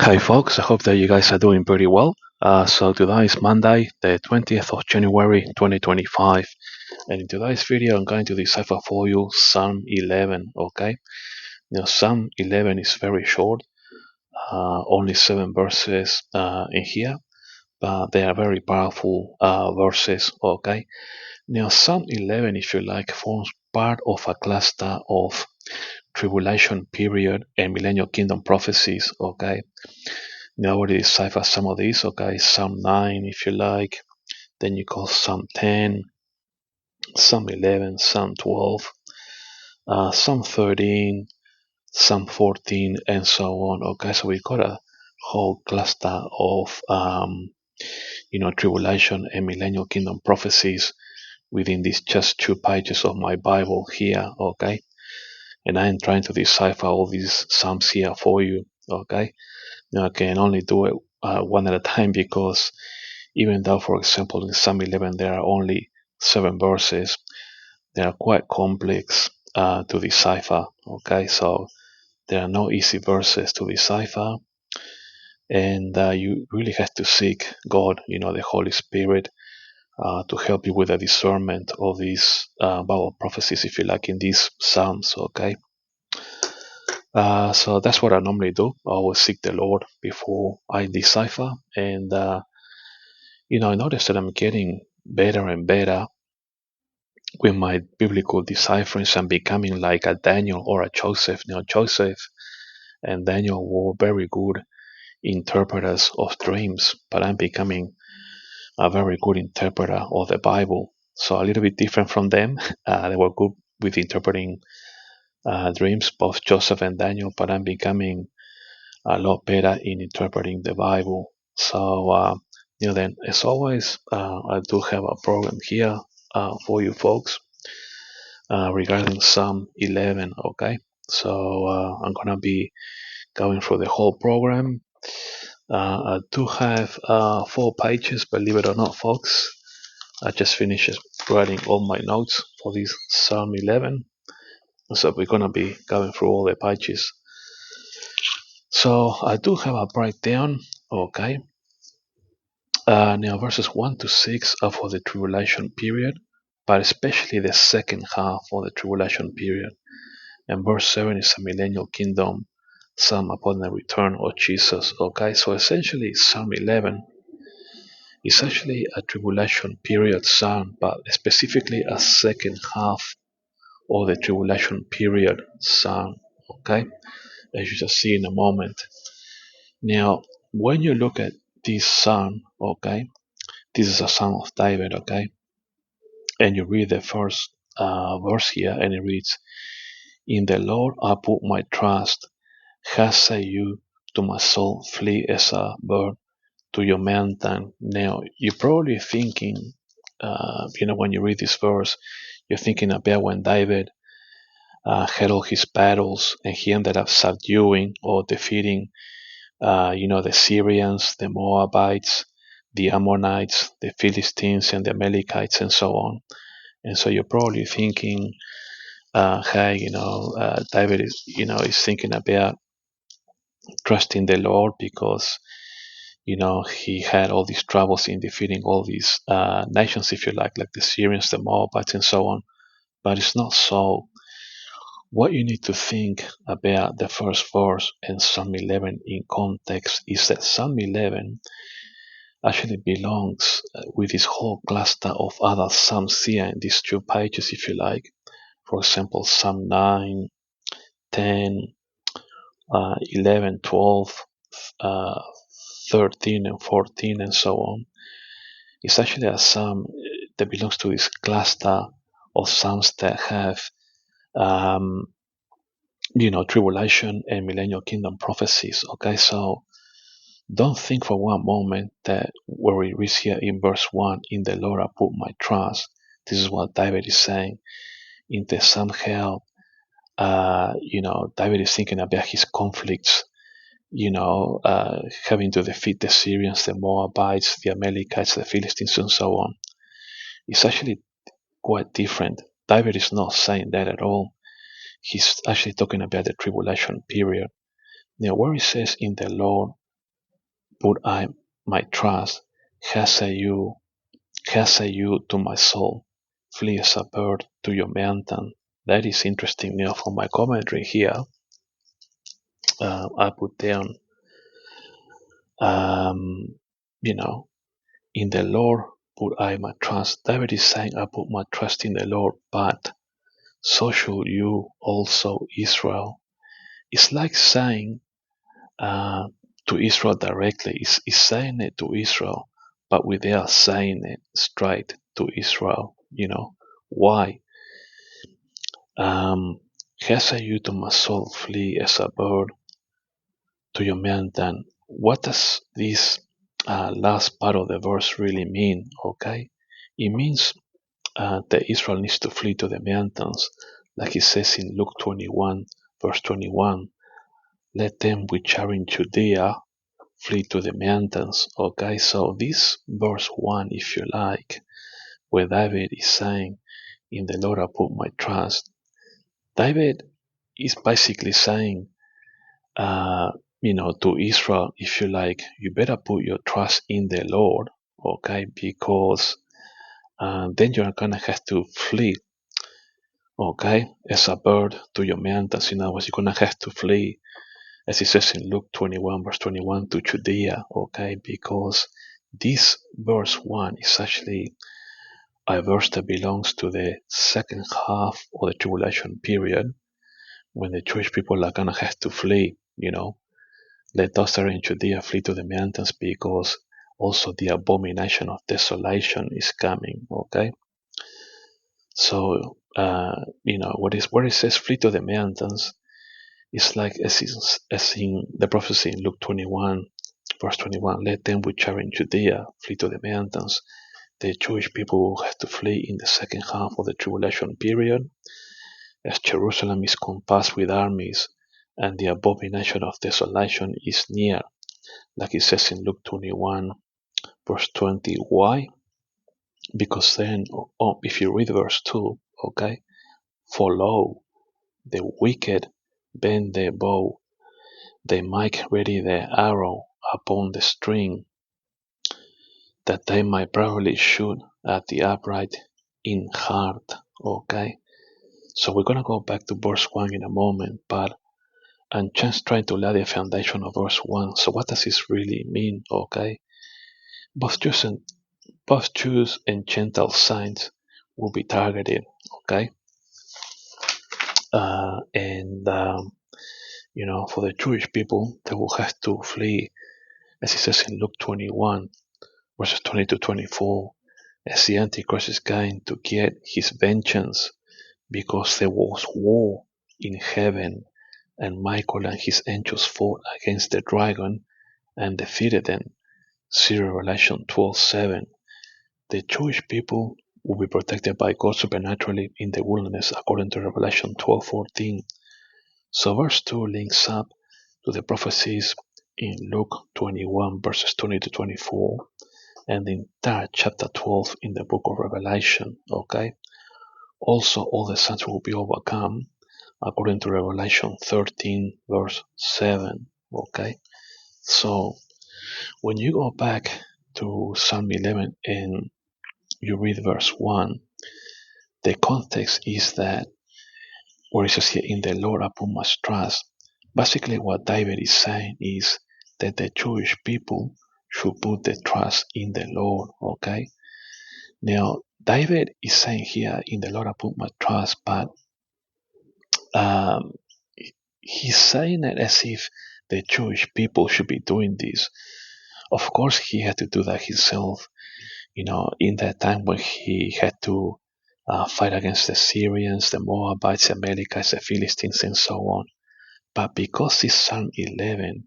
Hi folks, I hope that you guys are doing pretty well. So today is Monday, the 20th of January 2025, and in today's video I'm going to decipher for you Psalm 11, okay? Now Psalm 11 is very short, only 7 verses in here, but they are very powerful verses, okay? Now Psalm 11, if you like, forms part of a cluster of Tribulation period and Millennium Kingdom prophecies, okay? Now I already decipher some of these, okay? Psalm 9, if you like. Then you call Psalm 10, Psalm 11, Psalm 12, Psalm 13, Psalm 14, and so on, okay? So we got a whole cluster of, tribulation and millennial kingdom prophecies within these just 2 pages of my Bible here, okay? And I am trying to decipher all these Psalms here for you, okay? Now I can only do it one at a time because even though, for example, in Psalm 11 there are only 7 verses, they are quite complex to decipher. Okay, so there are no easy verses to decipher, and you really have to seek God, the Holy Spirit, to help you with the discernment of these Bible prophecies, if you like, in these Psalms. Okay, so that's what I normally do. I always seek the Lord before I decipher, and I notice that I'm getting better and better with my biblical decipherings. I'm becoming like a Daniel or a Joseph. Now, Joseph and Daniel were very good interpreters of dreams, but I'm becoming a very good interpreter of the Bible. So a little bit different from them. They were good with interpreting dreams, both Joseph and Daniel, but I'm becoming a lot better in interpreting the Bible. So, then as always, I do have a program here for you folks regarding Psalm 11. Okay, so I'm gonna be going through the whole program. I do have 4 pages, believe it or not, folks. I just finished writing all my notes for this Psalm 11, so we're gonna be going through all the pages. So I do have a breakdown. Okay, now verses 1 to 6 are for the tribulation period, but especially the second half of the tribulation period. And verse 7 is a millennial kingdom psalm upon the return of Jesus. Okay, so essentially Psalm 11 is actually a tribulation period psalm, but specifically a second half of the tribulation period psalm. Okay, as you shall see in a moment. Now, when you look at this psalm, okay, this is a psalm of David, okay, and you read the first verse here, and it reads, "In the Lord I put my trust. Has say you to my soul, flee as a bird to your mountain." Now, you're probably thinking, when you read this verse, you're thinking about when David had all his battles and he ended up subduing or defeating, the Syrians, the Moabites, the Ammonites, the Philistines, and the Amalekites, and so on. And so you're probably thinking, hey, David is thinking about trusting the Lord because he had all these troubles in defeating all these nations, if you like the Syrians, the Moabites, and so on. But it's not so. What you need to think about the first verse and Psalm 11 in context is that Psalm 11 actually belongs with this whole cluster of other Psalms here in these 2 pages, if you like. For example, Psalm 9, 10, 11, 12, uh, 13, and 14, and so on. It's actually a psalm that belongs to this cluster of psalms that have, tribulation and millennial kingdom prophecies. Okay, so don't think for one moment that where we read here in verse 1, "In the Lord I put my trust." This is what David is saying. In the somehow, David is thinking about his conflicts, having to defeat the Syrians, the Moabites, the Amalekites, the Philistines, and so on. It's actually quite different. David is not saying that at all. He's actually talking about the tribulation period. Now, where it says, "In the Lord put I my trust, hasten you to my soul, flee as a bird to your mountain. That is interesting. For my commentary here, I put down, um, you know, in the Lord put I my trust. David is saying, I put my trust in the Lord, but so should you also, Israel. It's like saying to Israel directly. It's saying it to Israel, but without saying it straight to Israel. Why? Hasten you to my soul, flee as a bird to your mountain. What does this last part of the verse really mean? Okay, it means that Israel needs to flee to the mountains, like it says in Luke 21, verse 21. Let them which are in Judea flee to the mountains. Okay, so this verse 1, if you like, where David is saying, in the Lord I put my trust. David is basically saying, to Israel, if you like, you better put your trust in the Lord, okay, because then you're gonna have to flee, okay, as a bird to your mountains. In other words, you're gonna have to flee, as it says in Luke 21, verse 21, to Judea, okay, because this verse 1 is actually a verse that belongs to the second half of the tribulation period, when the Jewish people are gonna have to flee. Let those that are in Judea flee to the mountains, because also the abomination of desolation is coming. Okay, so where it says flee to the mountains, it's like as in the prophecy in Luke 21, verse 21. Let them which are in Judea flee to the mountains. The Jewish people will have to flee in the second half of the tribulation period, as Jerusalem is compassed with armies, and the abomination of desolation is near, like it says in Luke 21, verse 20. Why? Because then, if you read verse 2, okay, for lo, the wicked bend their bow, they make ready their arrow upon the string, that they might bravely shoot at the upright in heart. Okay, so we're gonna go back to verse 1 in a moment, but I'm just trying to lay the foundation of verse 1. So what does this really mean? Okay, both Jews and Gentile saints will be targeted. Okay, and for the Jewish people, they will have to flee, as it says in Luke 21, verses 20 to 24, as the Antichrist is going to get his vengeance, because there was war in heaven, and Michael and his angels fought against the dragon and defeated them. See Revelation 12:7. The Jewish people will be protected by God supernaturally in the wilderness, according to Revelation 12:14. So verse 2 links up to the prophecies in Luke 21, verses 20 to 24, and in that chapter 12 in the book of Revelation. Okay, also all the saints will be overcome, according to Revelation 13, verse 7. Okay, so when you go back to Psalm 11 and you read verse 1, the context is that where it says here, in the Lord I put my trust. Basically, what David is saying is that the Jewish people should put their trust in the Lord. Okay, now David is saying here, in the Lord I put my trust, but um, he's saying it as if the Jewish people should be doing this. Of course, he had to do that himself, in that time when he had to fight against the Syrians, the Moabites, the Amalekites, the Philistines, and so on. But because this Psalm 11,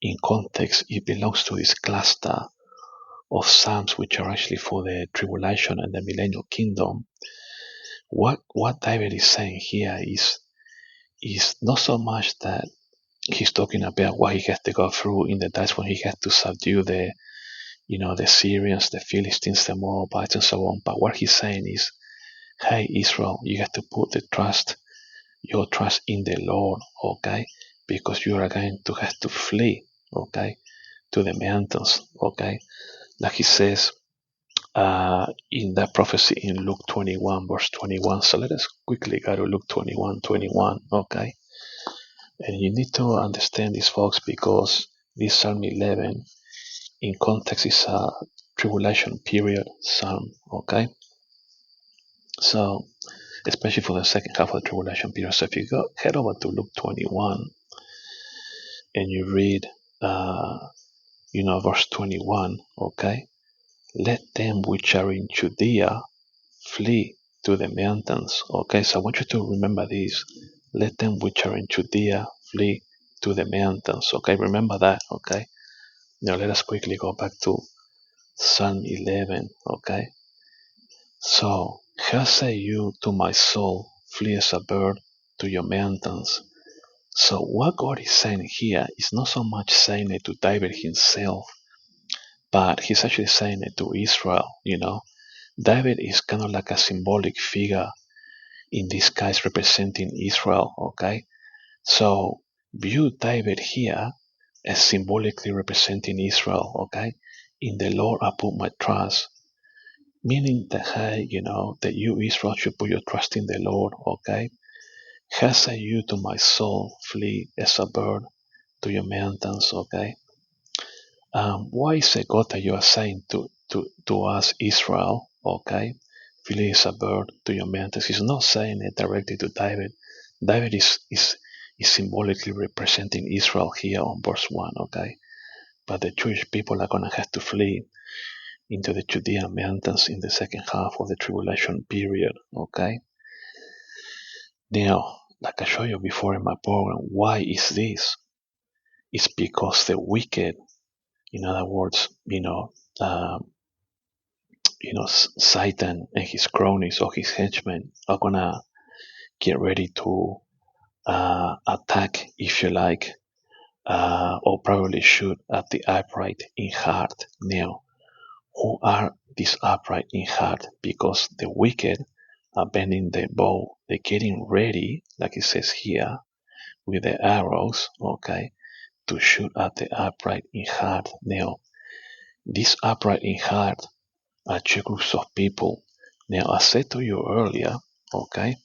in context, it belongs to this cluster of Psalms which are actually for the Tribulation and the Millennium Kingdom, what David is saying here is not so much that he's talking about what he had to go through in the days when he had to subdue the Syrians, the Philistines, the Moabites, and so on. But what he's saying is, hey, Israel, you have to put your trust in the Lord, okay? Because you are going to have to flee, okay? to the mountains. Okay, like he says in that prophecy in Luke 21, verse 21. So let us quickly go to Luke 21:21. Okay, and you need to understand this, folks, because this Psalm 11 in context is a tribulation period psalm. Okay, so especially for the second half of the tribulation period. So if you go head over to Luke 21 and you read, verse 21, okay, let them which are in Judea flee to the mountains. Okay, so I want you to remember this. Let them which are in Judea flee to the mountains. Okay, remember that. Okay, now let us quickly go back to Psalm 11. Okay, so how say you to my soul, flee as a bird to your mountains? So what God is saying here is not so much saying it to David himself, but he's actually saying it to Israel. David is kind of like a symbolic figure in this case representing Israel. Okay, so view David here as symbolically representing Israel. Okay, in the Lord I put my trust, meaning that, hey, that you Israel should put your trust in the Lord. Okay, how say you to my soul, flee as a bird to your mountains. Okay, why is it God that you are saying to us Israel? Okay, flee as a bird to your mountains. He's not saying it directly to David. David is symbolically representing Israel here on verse 1. Okay, but the Jewish people are gonna have to flee into the Judean mountains in the second half of the tribulation period. Okay, now, like I showed you before in my program, why is this? It's because the wicked, in other words, um, Satan and his cronies or his henchmen are gonna get ready to attack, if you like, or probably shoot at the upright in heart. Now, who are these upright in heart? Because the wicked are bending their bow, they're getting ready, like it says here, with the arrows, okay, to shoot at the upright in heart. Now, these upright in heart are two groups of people. Now, I said to you earlier, okay,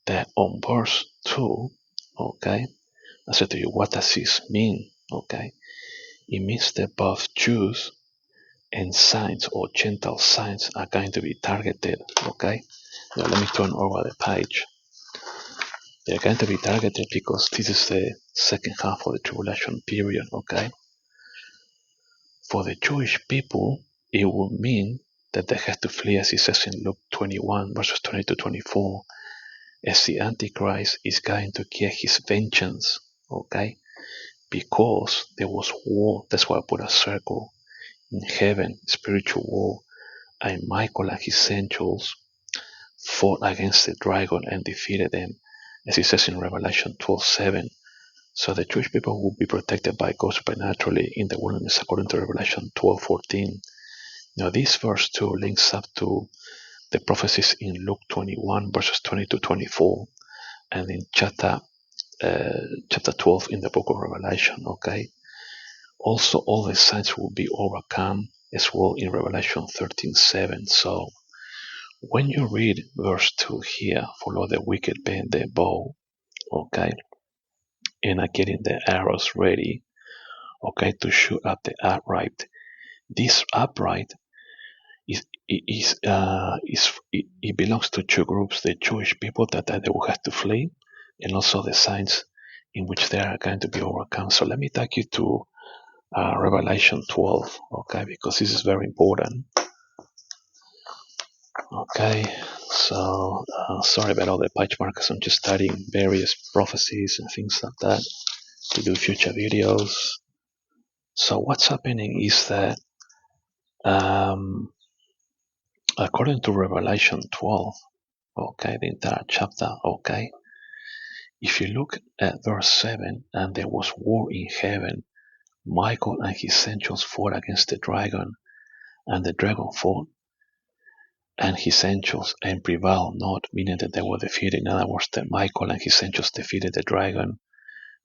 that on verse 2, okay, I said to you, what does this mean? Okay, it means that both Jews and signs or Gentile signs are going to be targeted. Okay, now let me turn over the page. They're going to be targeted because this is the second half of the tribulation period. Okay, for the Jewish people, it will mean that they have to flee, as it says in Luke 21, verses 20 to 24, as the Antichrist is going to get his vengeance. Okay, because there was war. That's why I put a circle in heaven, spiritual war, and Michael and his angels fought against the dragon and defeated them, as it says in Revelation 12:7. So the Jewish people will be protected by God supernaturally in the wilderness, according to Revelation 12:14. Now, this verse 2 links up to the prophecies in Luke 21, verses 20 to 24, and in chapter 12 in the book of Revelation. Okay. Also, all the signs will be overcome as well in Revelation 13:7. So, when you read verse 2 here, follow the wicked bend their bow, okay, and are getting the arrows ready, okay, to shoot at the upright. This upright it belongs to two groups: the Jewish people that they will have to flee, and also the signs in which they are going to be overcome. So let me take you to Revelation 12, okay, because this is very important. Okay, so sorry about all the page markers. I'm just studying various prophecies and things like that to do future videos. So what's happening is that according to Revelation 12, okay, the entire chapter, okay, if you look at verse 7, and there was war in heaven, Michael and his angels fought against the dragon, and the dragon fought and his angels and prevailed not, meaning that they were defeated. In other words, that Michael and his angels defeated the dragon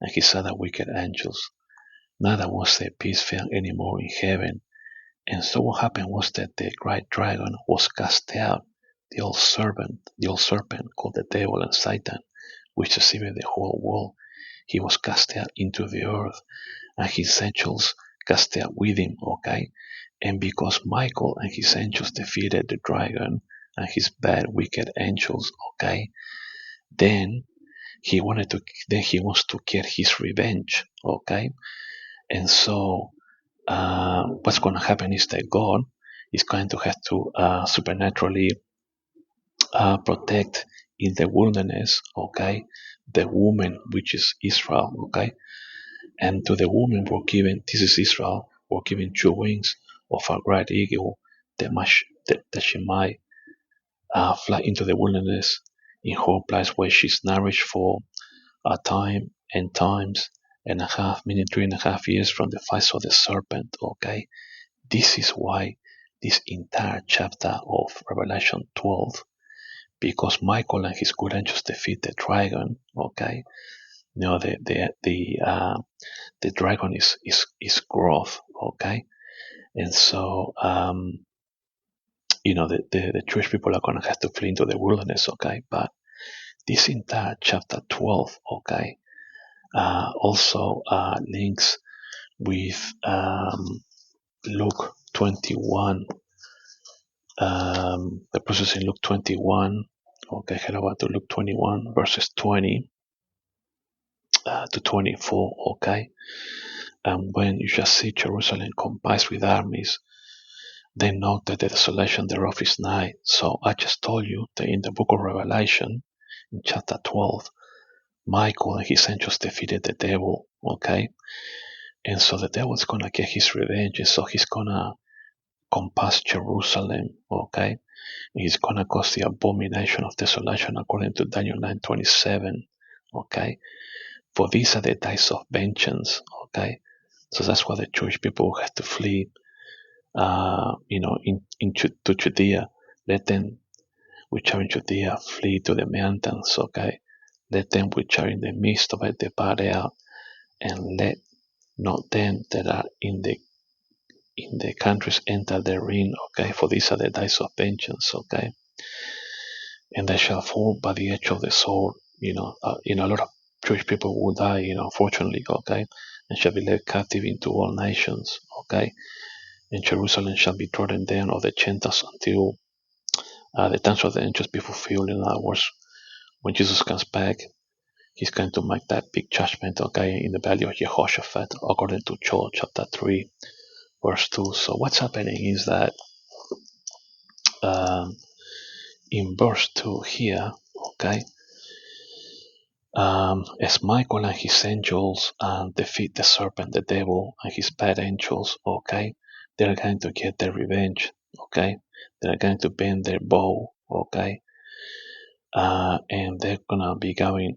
and his other wicked angels. Neither was there peace found anymore in heaven. And so what happened was that the great dragon was cast out, the old serpent called the devil and Satan, which deceived the whole world. He was cast out into the earth, and his angels cast out with him, okay? And because Michael and his angels defeated the dragon and his bad, wicked angels, okay, then he wants to get his revenge, okay? And so what's going to happen is that God is going to have to supernaturally protect in the wilderness, okay, the woman, which is Israel, okay, and to the woman were given, this is Israel, were given two wings of a great eagle that she might fly into the wilderness in her place where she's nourished for a time and times and a half, meaning 3.5 years from the face of the serpent, okay. This is why this entire chapter of Revelation 12, because Michael and his good angels defeat the dragon. Okay, the dragon is growth. Okay, and so the Jewish people are gonna have to flee into the wilderness. Okay, but this entire chapter 12. Okay, also links with Luke 21. The process in Luke 21. Okay, head over to Luke 21, verses 20 to 24. Okay, and when you shall see Jerusalem compassed with armies, then know that the desolation thereof is nigh. So I just told you that in the book of Revelation, in chapter 12, Michael and his angels defeated the devil. Okay, and so the devil is gonna get his revenge, and so he's gonna compass Jerusalem. Okay, is going to cause the abomination of desolation according to Daniel 9:27. Okay, for these are the days of vengeance. Okay, so that's why the Jewish people have to flee, into Judea. Let them which are in Judea flee to the mountains. Okay, let them which are in the midst of it depart out, and let not them that are in the countries enter therein. Okay, for these are the days of vengeance. Okay, and they shall fall by the edge of the sword. A lot of Jewish people will die, unfortunately, okay, and shall be led captive into all nations, okay, and Jerusalem shall be trodden down of the Gentiles until the times of the end just be fulfilled. In other words, when Jesus comes back, he's going to make that big judgment, okay, in the valley of Jehoshaphat, according to Joel chapter 3, verse 2. So what's happening is that um, in verse 2 here, okay, as Michael and his angels defeat the serpent, the devil, and his bad angels, okay, they're going to get their revenge, okay, they're going to bend their bow, okay, and they're gonna be going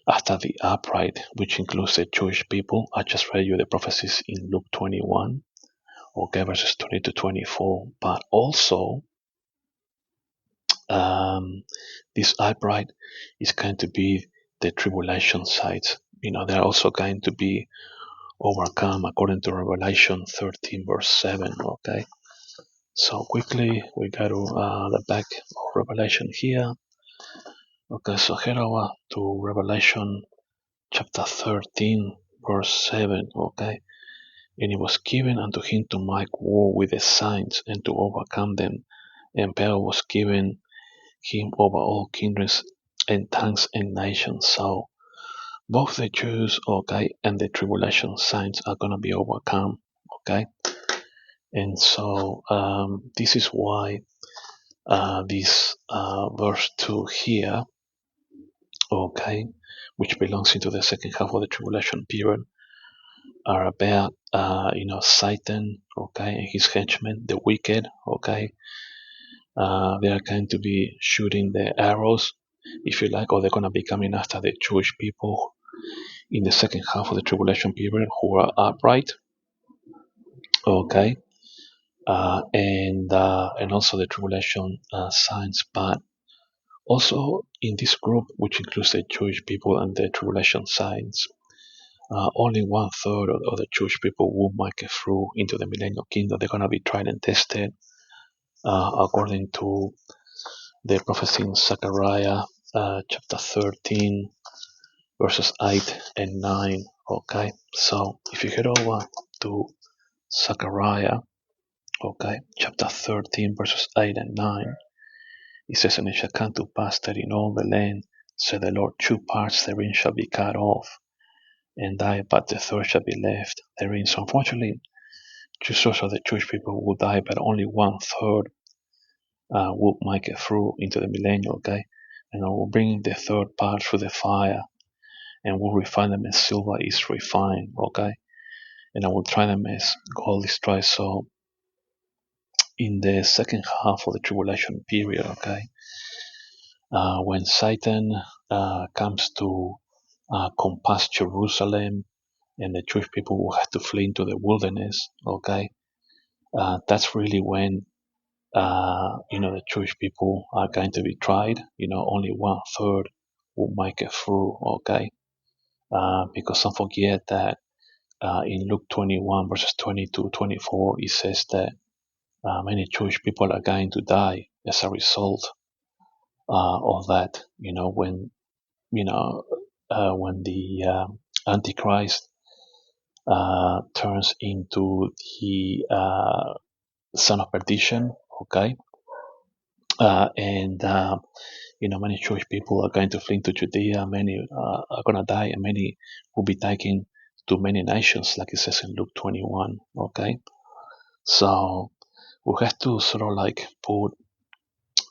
after the upright, which includes the Jewish people. I just read you the prophecies in Luke 21, okay, verses 20 to 24, but also this upright is going to be the tribulation saints. They're also going to be overcome according to Revelation 13, verse 7. Okay, so quickly we go to the back of Revelation here. Okay, so head over to Revelation chapter 13, verse 7. Okay, and it was given unto him to make war with the saints and to overcome them, and power was given him over all kindreds and tongues and nations. So both the Jews, okay, and the tribulation saints are gonna be overcome, okay. And so this is why this verse 2 here, okay, which belongs into the second half of the tribulation period, are about Satan, okay, and his henchmen, the wicked, okay. They are going to be shooting the arrows, if you like, or they're going to be coming after the Jewish people in the second half of the tribulation period who are upright, okay, and also the tribulation signs. But also in this group, which includes the Jewish people and the tribulation signs, only one third of the Jewish people will make it through into the Millennium Kingdom. They're going to be tried and tested according to the prophecy in Zechariah chapter 13, verses 8 and 9. Okay, so if you head over to Zechariah, okay, chapter 13, verses 8 and 9, it says, "And it shall come to pass that in all the land, said the Lord, 2 parts therein shall be cut off, and die, but the third shall be left therein." So unfortunately, 2/3 of the Jewish people will die, but only one third will make it through into the millennium, okay? And I will bring the third part through the fire, and will refine them as silver is refined, okay? And I will try them as gold is tried. So in the second half of the tribulation period, okay, when Satan comes to compass Jerusalem, and the Jewish people will have to flee into the wilderness, okay, that's really when the Jewish people are going to be tried. Only one third will make it through, okay, because don't forget that in Luke 21 verses 22-24, it says that many Jewish people are going to die as a result of that. When the Antichrist turns into the son of perdition, okay, and many Jewish people are going to flee to Judea. Many are going to die, and many will be taken to many nations, like it says in Luke 21. Okay, so we have to sort of like put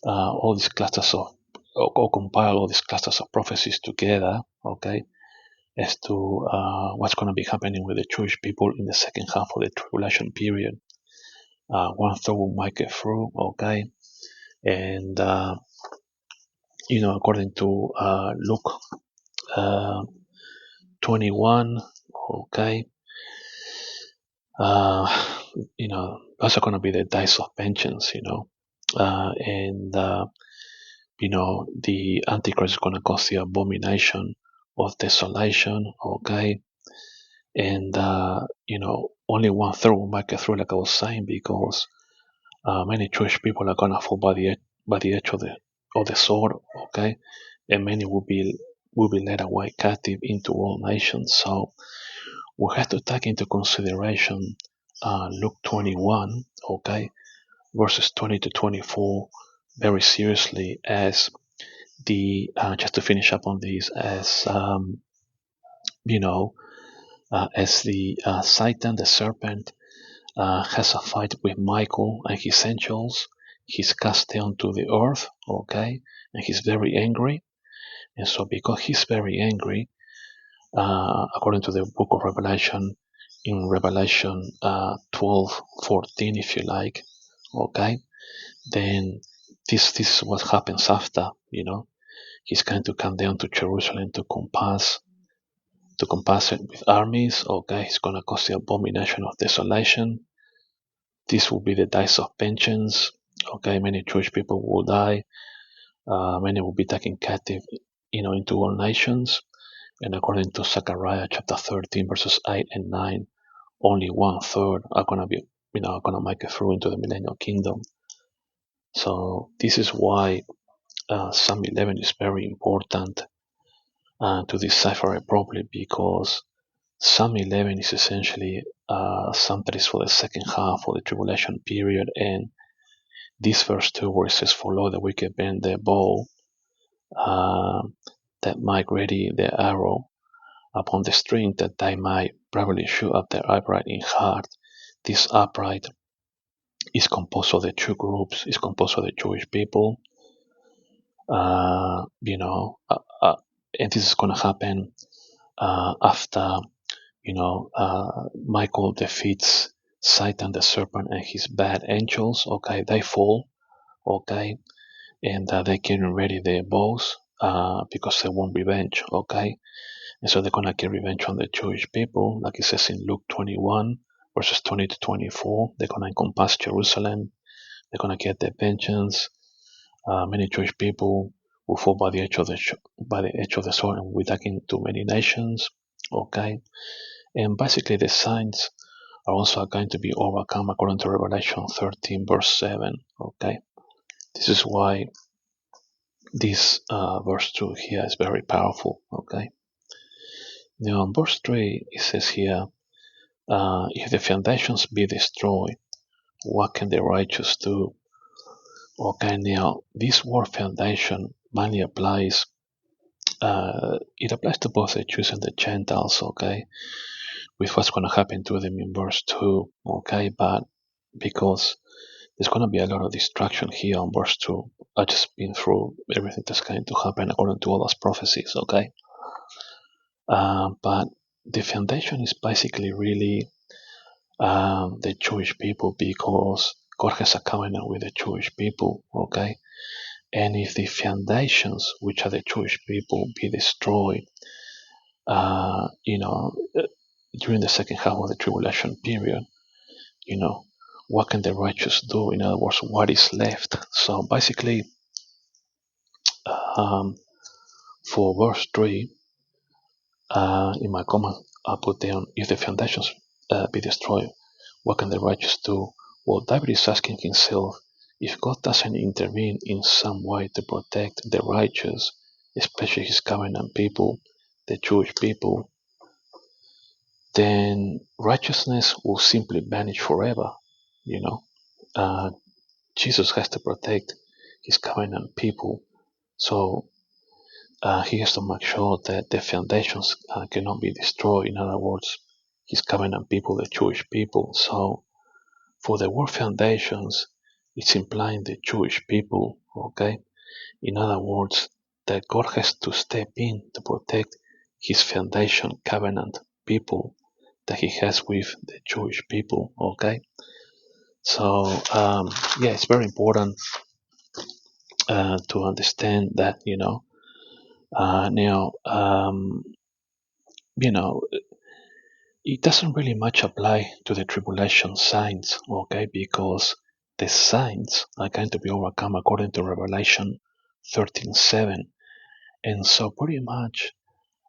all these clusters of, or compile all these clusters of prophecies together. Okay, as to what's going to be happening with the Jewish people in the second half of the tribulation period. One third will make it through. Okay, and according to Luke 21, okay, those are going to be the days of vengeance, and the Antichrist is going to cause the abomination of desolation, okay, and only one third will make it through, like I was saying, because many Jewish people are going to fall by the edge of the sword, okay, and many will be led away captive into all nations. So we have to take into consideration Luke 21, okay, verses 20-24, very seriously, as the just to finish up on this, as as the Satan, the serpent, has a fight with Michael and his angels. He's cast down to the earth, okay, and he's very angry. And so, because he's very angry, according to the book of Revelation, in Revelation 12:14, if you like, okay, then this is what happens after. He's going to come down to Jerusalem to compass it with armies. Okay, he's going to cause the abomination of desolation. This will be the days of vengeance. Okay, many Jewish people will die. Many will be taken captive, into all nations. And according to Zechariah chapter 13, verses 8 and 9, only one third are going to be, going to make it through into the Millennium Kingdom. So this is why Psalm 11 is very important to decipher it properly, because Psalm 11 is essentially Psalm that is for the second half of the tribulation period, and this verse 2 where it says, "For lo, the wicked bend their bow, that might ready their arrow upon the string, that they might privately shoot up their upright in heart." This upright is composed of the two groups. It's composed of the Jewish people, and this is going to happen after Michael defeats Satan, the serpent, and his bad angels. Okay, they fall. Okay, and they're getting ready their bows because they want revenge. Okay, and so they're gonna get revenge on the Jewish people, like it says in Luke 21 verses 20-24. They're gonna encompass Jerusalem. They're gonna get their vengeance. Many Jewish people will fall by the edge of the sword and will be taken to many nations. Okay, and basically the signs are also going to be overcome according to Revelation 13 verse 7. Okay, this is why this verse 2 here is very powerful. Okay, now in verse 3 it says here, if the foundations be destroyed, what can the righteous do? Okay, now this word foundation mainly applies, it applies to both the Jews and the Gentiles, okay, with what's going to happen to them in verse 2, okay, but because there's going to be a lot of distraction here on verse 2, I've just been through everything that's going to happen according to all those prophecies, okay, but the foundation is basically really the Jewish people, because God has a covenant with the Jewish people, okay? And if the foundations, which are the Jewish people, be destroyed, uh, you know, uh, during the second half of the tribulation period, you know, what can the righteous do? In other words, what is left? So basically, um, for verse 3, in my comment, I put down, if the foundations be destroyed, what can the righteous do? Well, David is asking himself, if God doesn't intervene in some way to protect the righteous, especially his covenant people, the Jewish people, then righteousness will simply vanish forever. You know, uh, Jesus has to protect his covenant people, so he has to make sure that the foundations cannot be destroyed. In other words, his covenant people, the Jewish people. So for the word foundations, it's implying the Jewish people, okay? In other words, that God has to step in to protect his foundation covenant people that he has with the Jewish people, okay? So, yeah, it's very important to understand that, now, you know, it doesn't really much apply to the tribulation signs, okay? Because the signs are going to be overcome according to Revelation 13:7, and so pretty much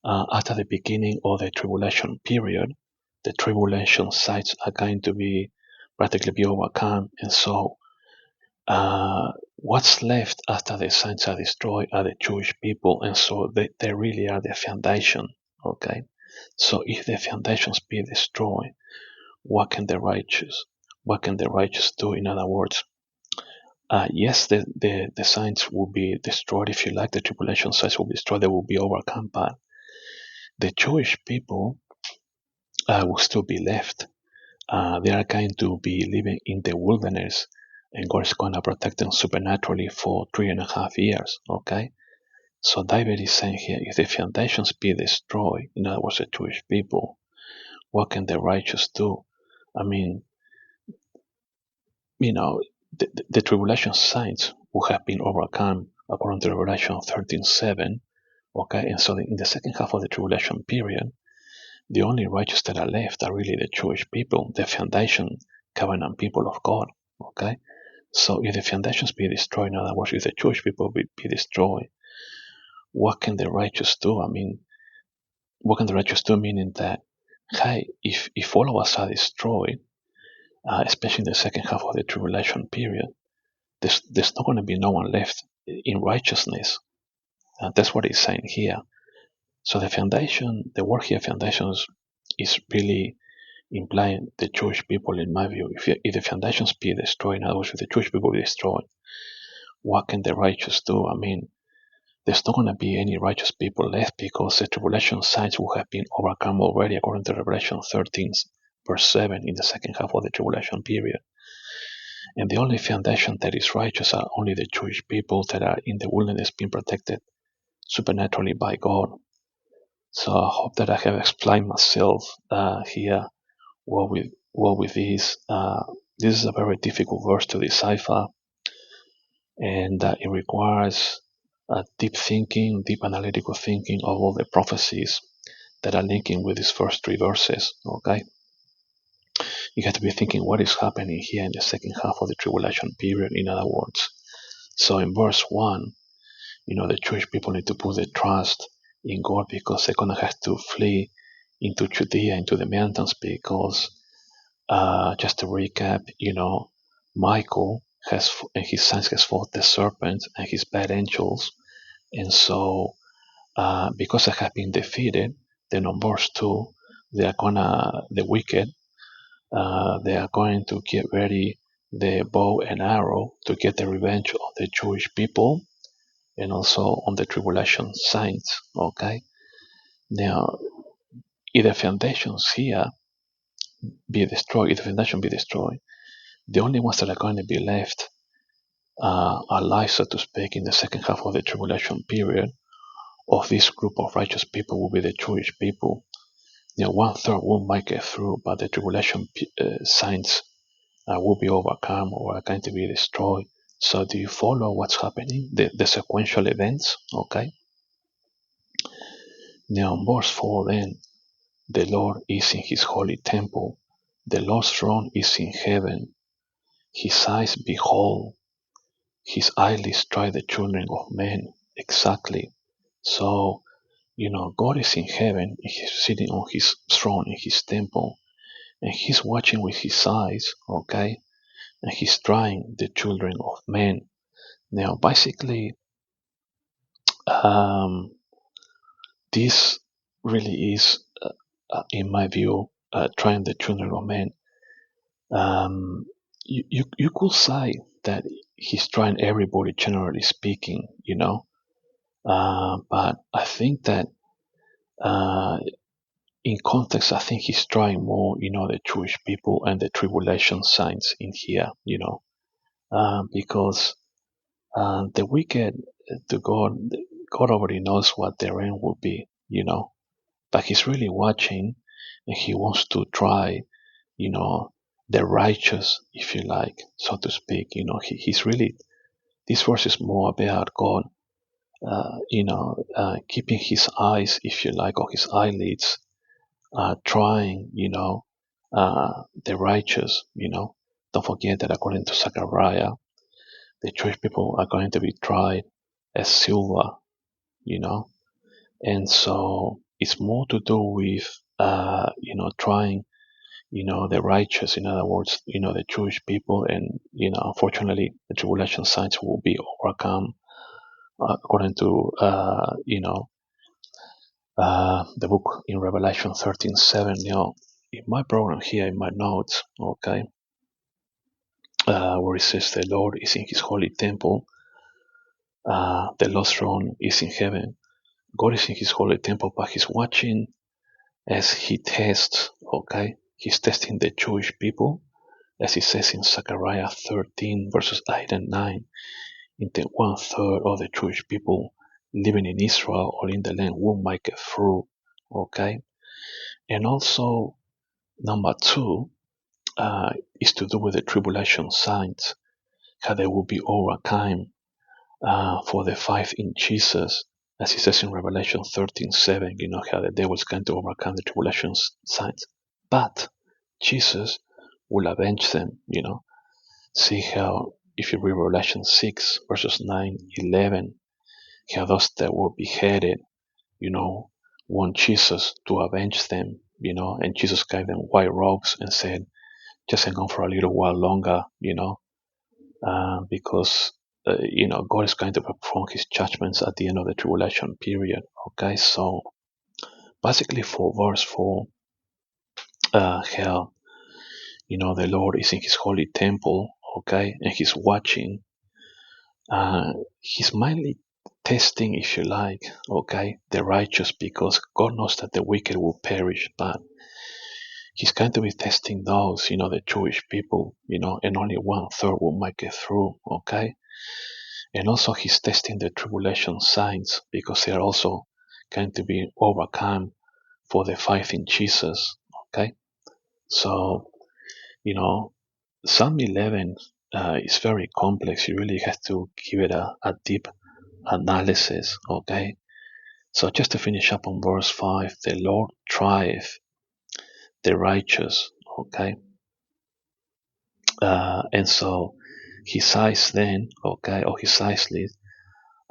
after the beginning of the tribulation period, the tribulation signs are going to be practically be overcome, and so what's left after the signs are destroyed are the Jewish people, and so they really are the foundation, okay? So if the foundations be destroyed, what can the righteous do? In other words, yes, the signs will be destroyed, if you like, the tribulation signs will be destroyed, they will be overcome, but the Jewish people will still be left. They are going to be living in the wilderness, and God is going to protect them supernaturally for 3.5 years, okay? So David is saying here, if the foundations be destroyed, in other words, the Jewish people, what can the righteous do? I mean, the tribulation signs will have been overcome according to Revelation 13:7. Okay, and so in the second half of the tribulation period, the only righteous that are left are really the Jewish people, the foundation covenant people of God. Okay, so if the foundations be destroyed, in other words, if the Jewish people be destroyed, what can the righteous do? I mean, what can the righteous do? Meaning that, hey, if all of us are destroyed, especially in the second half of the tribulation period, there's not going to be no one left in righteousness. That's what he's saying here. So the word here, foundations, is really implying the Jewish people, in my view. If the foundations be destroyed, in other words, if the Jewish people be destroyed, what can the righteous do? I mean, there's not going to be any righteous people left, because the tribulation signs will have been overcome already according to Revelation 13, verse 7, in the second half of the tribulation period. And the only foundation that is righteous are only the Jewish people that are in the wilderness being protected supernaturally by God. So I hope that I have explained myself here well with this. This is a very difficult verse to decipher, and it requires deep thinking, deep analytical thinking of all the prophecies that are linking with these first three verses. Okay, you have to be thinking what is happening here in the second half of the tribulation period. In other words, so in verse 1, the Jewish people need to put their trust in God, because they're going to have to flee into Judea, into the mountains, because just to recap, Michael and his sons has fought the serpent and his bad angels, and so because they have been defeated, then on verse 2, the wicked, they are going to get ready the bow and arrow to get the revenge of the Jewish people and also on the Tribulation Saints. Okay, now if the foundations here be destroyed, if the foundation be destroyed, the only ones that are going to be left alive, so to speak, in the second half of the tribulation period of this group of righteous people will be the Jewish people. One third will make it through, but the tribulation signs will be overcome or are going to be destroyed. So, do you follow what's happening? The sequential events, okay? Now, in verse 4, then, the Lord is in his holy temple, the Lord's throne is in heaven, his eyes behold, his eyelids try the children of men. Exactly. So, God is in heaven, he's sitting on his throne in his temple, and he's watching with his eyes, okay? And he's trying the children of men. Now, basically, um, this really is, in my view, trying the children of men. You could say that he's trying everybody, generally speaking, but I think that in context, I think he's trying more, the Jewish people and the tribulation signs in here, because the wicked to God already knows what their end will be, but he's really watching and he wants to try, the righteous, if you like, so to speak. He's really, this verse is more about God, keeping his eyes, if you like, or his eyelids, trying, the righteous, Don't forget that according to Zechariah, the Jewish people are going to be tried as silver, you know. And so it's more to do with, trying, the righteous, in other words, the Jewish people. And, unfortunately, the tribulation signs will be overcome according to, the book in Revelation 13:7. In my program here, in my notes, okay, where it says the Lord is in his holy temple, the Lord's throne is in heaven. God is in his holy temple, but he's watching as he tests, okay? He's testing the Jewish people, as he says in Zechariah 13, verses 8 and 9. In the one third of the Jewish people living in Israel or in the land will make it through, okay? And also, number two, is to do with the tribulation signs, how they will be overcome for the faith in Jesus, as it says in Revelation 13:7. How the devil is going to overcome the tribulation signs, but Jesus will avenge them. See how, if you read Revelation 6 verses 9-11, how those that were beheaded, want Jesus to avenge them, and Jesus gave them white robes and said, just hang on for a little while longer, because God is going to perform his judgments at the end of the tribulation period. Okay, so basically for verse 4, how the Lord is in his holy temple, okay, and he's watching. He's mainly testing, if you like, okay, the righteous, because God knows that the wicked will perish, but he's going to be testing those, the Jewish people, and only one third will make it through, okay. And also he's testing the tribulation signs, because they are also going to be overcome for the faith in Jesus. Okay, so Psalm 11 is very complex. You really have to give it a deep analysis. Okay, so just to finish up on verse 5, the Lord trieth the righteous. Okay, and so his eyes then, okay, or his eyes lead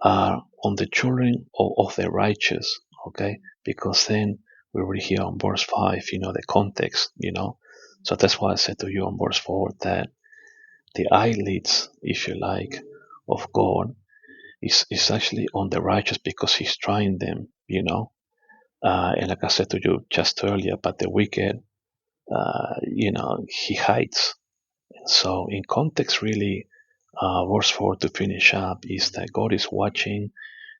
are on the children of the righteous, okay? Because then we read here on verse 5, the context, So that's why I said to you on verse 4 that the eyelids, if you like, of God is actually on the righteous because he's trying them. And like I said to you just earlier, but the wicked, he hides. So in context, really, verse 4 to finish up is that God is watching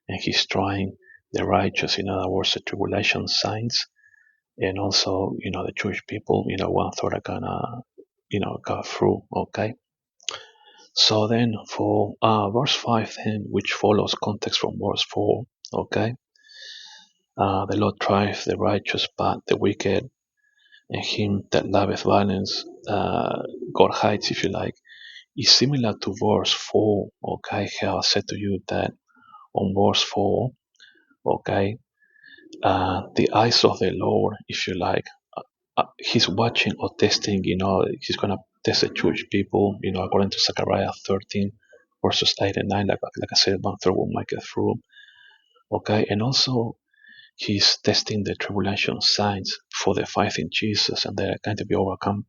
and he's trying the righteous, in other words, the tribulation saints, and also, the Jewish people, one thought are gonna, go through, okay? So then for verse 5 then, which follows context from verse 4, okay? The Lord trieth the righteous, but the wicked, and him that loveth violence, God hides, if you like, is similar to verse 4, okay? How I said to you that on verse 4, okay, the eyes of the Lord, if you like, he's watching or testing, he's going to test the Jewish people, according to Zechariah 13, verses 8 and 9, like I said, one third will make it through, okay? And also, he's testing the tribulation signs for the faith in Jesus, and they're going to be overcome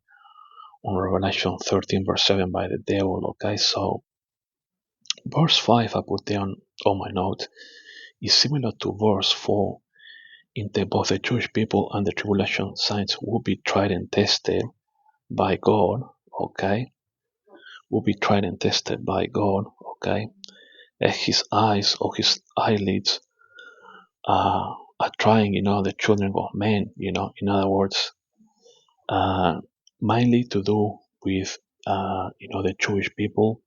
on Revelation 13, verse 7 by the devil, okay? So, verse 5, I put down on my note, is similar to verse 4 in that both the Jewish people and the tribulation saints will be tried and tested by God, okay? Will be tried and tested by God, okay? And his eyes or his eyelids are trying, the children of men, in other words, uh, mainly to do with, the Jewish people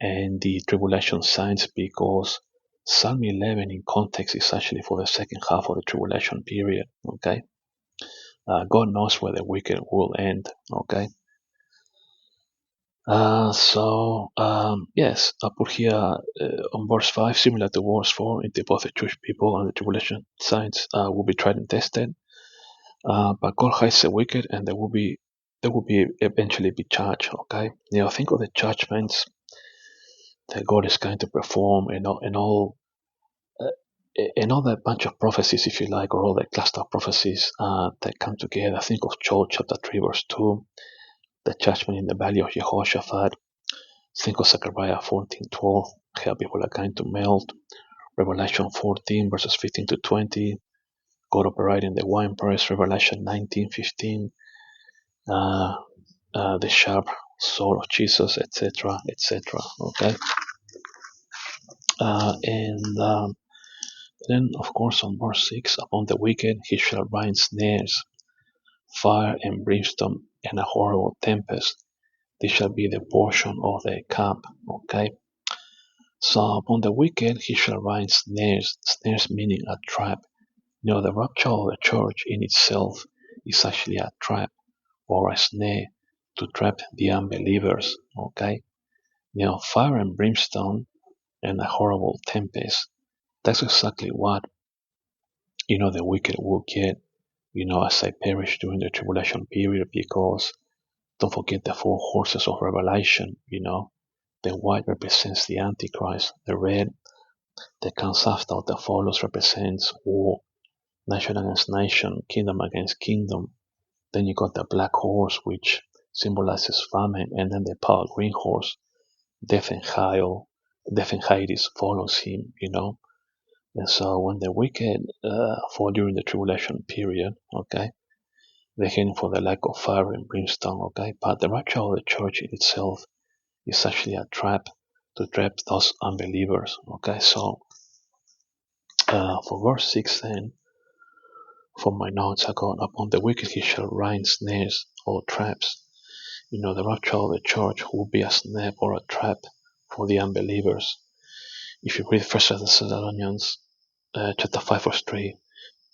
and the tribulation signs, because Psalm 11 in context is actually for the second half of the tribulation period, okay? God knows where the wicked will end, okay? Yes, I put here on verse 5, similar to verse 4, in both the Jewish people and the tribulation signs will be tried and tested. But God hides the wicked, and they will be eventually be judged. Okay, now think of the judgments that God is going to perform, uh, and all that bunch of prophecies, if you like, or all the cluster of prophecies that come together. Think of Joel chapter 3, verse 2, the judgment in the valley of Jehoshaphat. Think of Zechariah 14:12, how people are going to melt. Revelation 14, verses 15 to 20, God operating the winepress. Revelation 19:15, the sharp sword of Jesus, etc., etc. Okay, and then, of course, on verse 6, upon the wicked he shall rain snares, fire and brimstone, and a horrible tempest. This shall be the portion of the camp. Okay, so upon the wicked he shall rain snares, snares meaning a trap. The rapture of the church in itself is actually a trap or a snare to trap the unbelievers. Okay, fire and brimstone and a horrible tempest. That's exactly what the wicked will get. As they perish during the tribulation period, because don't forget the four horses of Revelation. The white represents the Antichrist, the red that comes after that follows represents war, nation against nation, kingdom against kingdom. Then you got the black horse, which symbolizes famine, and then the pale green horse, death and hell, death and Hades follows him. And so when the wicked fall during the tribulation period, okay, they're heading for the lake of fire and brimstone, okay. But the rapture of the church in itself is actually a trap to trap those unbelievers, okay. So for verse 6 then, from my notes I got, upon the wicked he shall rain snares or traps. The rapture of the church will be a snare or a trap for the unbelievers. If you read 1 Thessalonians chapter 5 verse 3,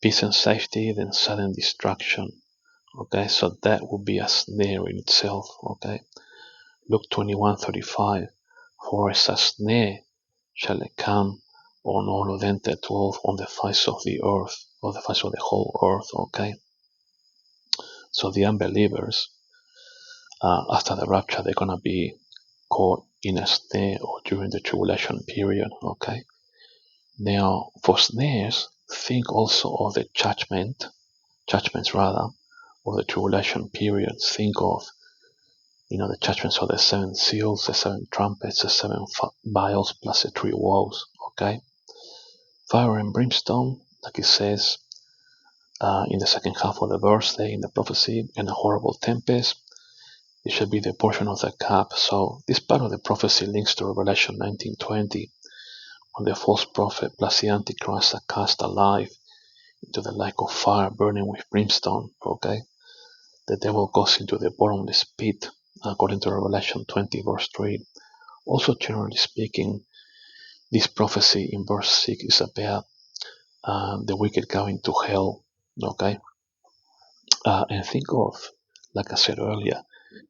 peace and safety, then sudden destruction. Okay, so that will be a snare in itself. Okay, Luke 21:35, for as a snare shall it come on all of them that dwell on the face of the earth, or the face of the whole earth. Okay, so the unbelievers, after the rapture, they're gonna be caught in a snare or during the tribulation period. Okay, now for snares, think also of the judgment judgments rather, of the tribulation period. Think of, the judgments of the seven seals, the seven trumpets, the seven vials, plus the three woes. Okay, fire and brimstone, like it says in the second half of the verse, there in the prophecy, and a horrible tempest. It should be the portion of the cup. So this part of the prophecy links to Revelation 19:20, when the false prophet plus the Antichrist are cast alive into the lake of fire burning with brimstone. Okay, the devil goes into the bottomless pit, according to Revelation 20 verse 3. Also, generally speaking, this prophecy in verse 6 is about the wicked going to hell. Okay, and think of, like I said earlier,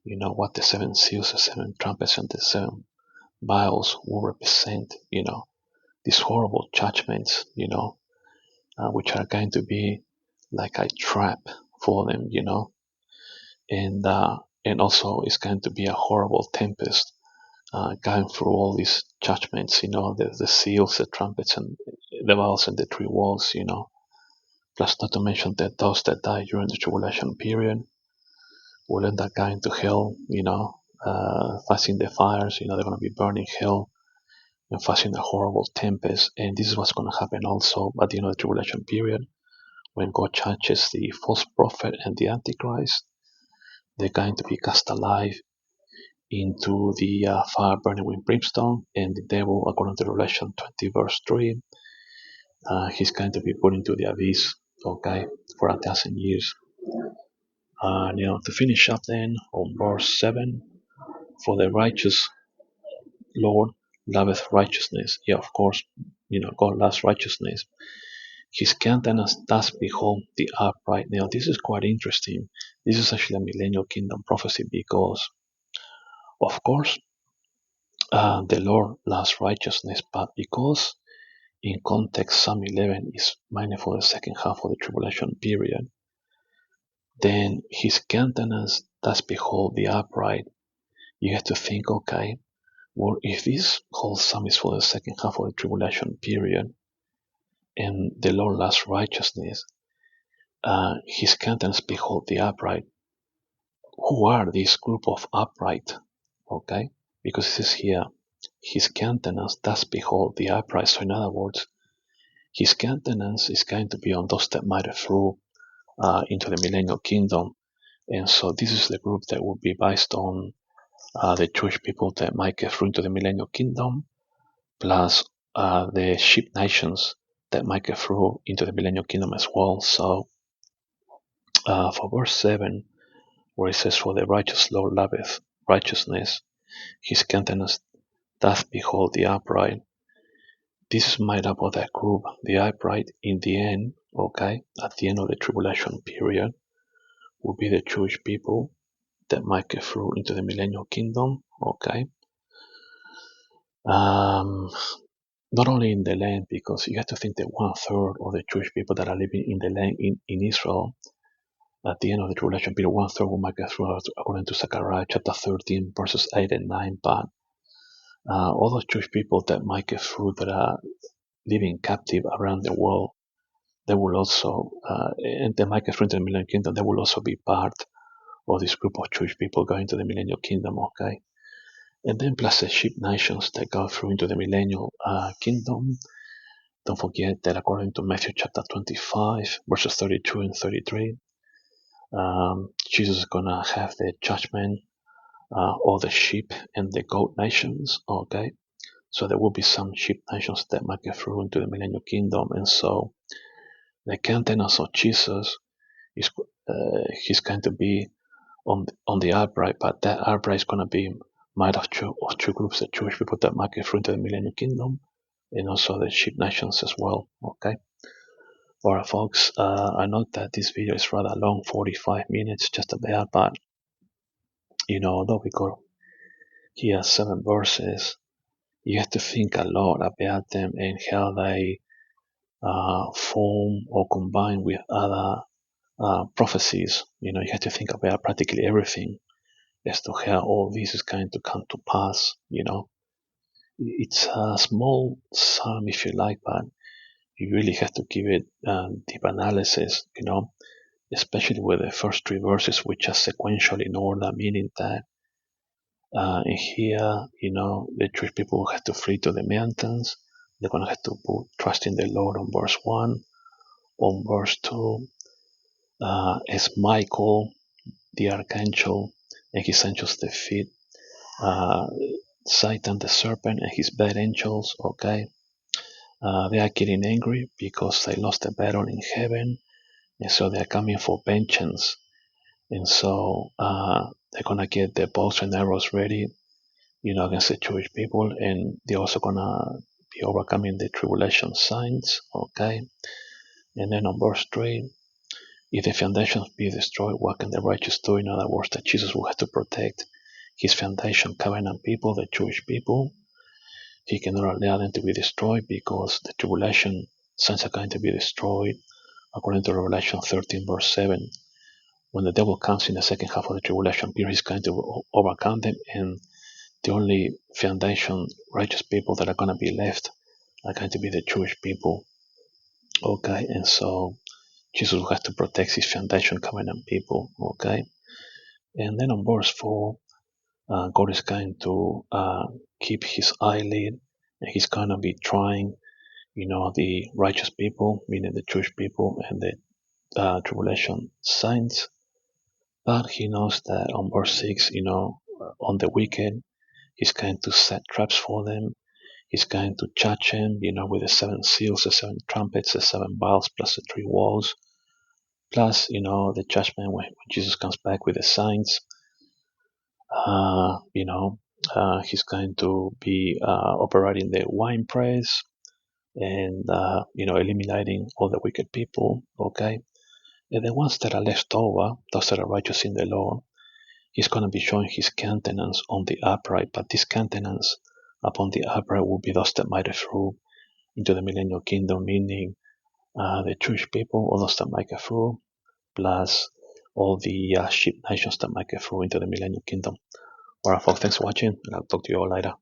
what the seven seals, the seven trumpets, and the seven vials will represent. These horrible judgments, which are going to be like a trap for them, and also it's going to be a horrible tempest going through all these judgments, the seals, the trumpets, and the vials, and the three walls, plus not to mention that those that die during the tribulation period will end up going to hell, facing the fires, they're going to be burning hell and facing a horrible tempest. And this is what's going to happen also at the end of the tribulation period, when God judges the false prophet and the Antichrist. They're going to be cast alive into the fire burning with brimstone, and the devil, according to Revelation 20 verse 3, he's going to be put into the abyss, okay, for 1,000 years. To finish up then on verse 7, for the righteous Lord loveth righteousness. Yeah, of course, God loves righteousness. His countenance does behold the upright. Now, this is quite interesting. This is actually a Millennium Kingdom prophecy because, of course, the Lord loves righteousness, but because in context Psalm 11 is mainly for the second half of the tribulation period, then his countenance does behold the upright. You have to think, okay, well, if this whole psalm is for the second half of the tribulation period, and the Lord loves righteousness, his countenance behold the upright. Who are this group of upright? Okay, because it says here, his countenance does behold the upright. So in other words, his countenance is going to be on those that might have through into the Millennium Kingdom. And so this is the group that will be based on the Jewish people that might get through into the Millennium Kingdom, plus the sheep nations that might get through into the Millennium Kingdom as well. So for verse 7, where it says, for the righteous Lord loveth righteousness, his countenance doth behold the upright. This is made up of that group, the upright in the end, okay, at the end of the tribulation period, will be the Jewish people that might get through into the Millennium Kingdom, okay. Not only in the land, because you have to think that 1/3 of the Jewish people that are living in the land in Israel at the end of the tribulation period, 1/3 will make it through, according to Zechariah chapter 13, verses 8 and 9. But all those Jewish people that might get through that are living captive around the world, they will also, and they might get through to the Millennium Kingdom, they will also be part of this group of Jewish people going to the Millennium Kingdom, okay? And then plus the sheep nations that go through into the Millennium Kingdom. Don't forget that according to Matthew chapter 25, verses 32 and 33, Jesus is going to have the judgment of the sheep and the goat nations, okay? So there will be some sheep nations that might get through into the Millennium Kingdom. And so the countenance of Jesus is he's going to be on the upright, but that upright is going to be made of two groups, the Jewish people that might get through into the Millennium Kingdom, and also the sheep nations as well, okay? Alright folks, I know that this video is rather long, 45 minutes just about, but although we got here 7 verses, you have to think a lot about them and how they form or combine with other prophecies. You have to think about practically everything as to how all this is going to come to pass. It's a small sum, if you like, but you really have to give it deep analysis, especially with the first three verses, which are sequential in order, meaning that in here, the Jewish people have to flee to the mountains. They're going to have to put trust in the Lord on verse 1. On verse 2, as Michael, the archangel, and his angels defeat uh, Satan the serpent and his bad angels, okay? They are getting angry because they lost the battle in heaven, and so they're coming for vengeance. And so they're gonna get their bows and arrows ready, against the Jewish people, and they're also gonna be overcoming the Tribulation Saints, okay? And then on verse 3, if the foundations be destroyed, what can the righteous do? In other words, that Jesus will have to protect his foundation covenant people, the Jewish people. He cannot allow them to be destroyed because the tribulation signs are going to be destroyed, according to Revelation 13, verse 7. When the devil comes in the second half of the tribulation period, he's going to overcome them, and the only foundation righteous people that are going to be left are going to be the Jewish people. Okay, and so Jesus will have to protect his foundation covenant people. Okay, and then on verse 4, God is going to keep his eyelid, and he's going to be trying, the righteous people, meaning the Jewish people, and the tribulation saints. But he knows that on verse 6, on the wicked, he's going to set traps for them. He's going to judge them, with the 7 seals, the 7 trumpets, the 7 vials, plus the 3 woes. Plus, the judgment when Jesus comes back with the saints. He's going to be operating the wine press and, eliminating all the wicked people, okay? And the ones that are left over, those that are righteous in the Lord, he's going to be showing his countenance on the upright, but this countenance upon the upright will be those that might get through into the Millennium Kingdom, meaning the Jewish people, all those that might get through, plus all the sheep nations that might get through into the Millennium Kingdom. Alright, folks, thanks for watching, and I'll talk to you all later.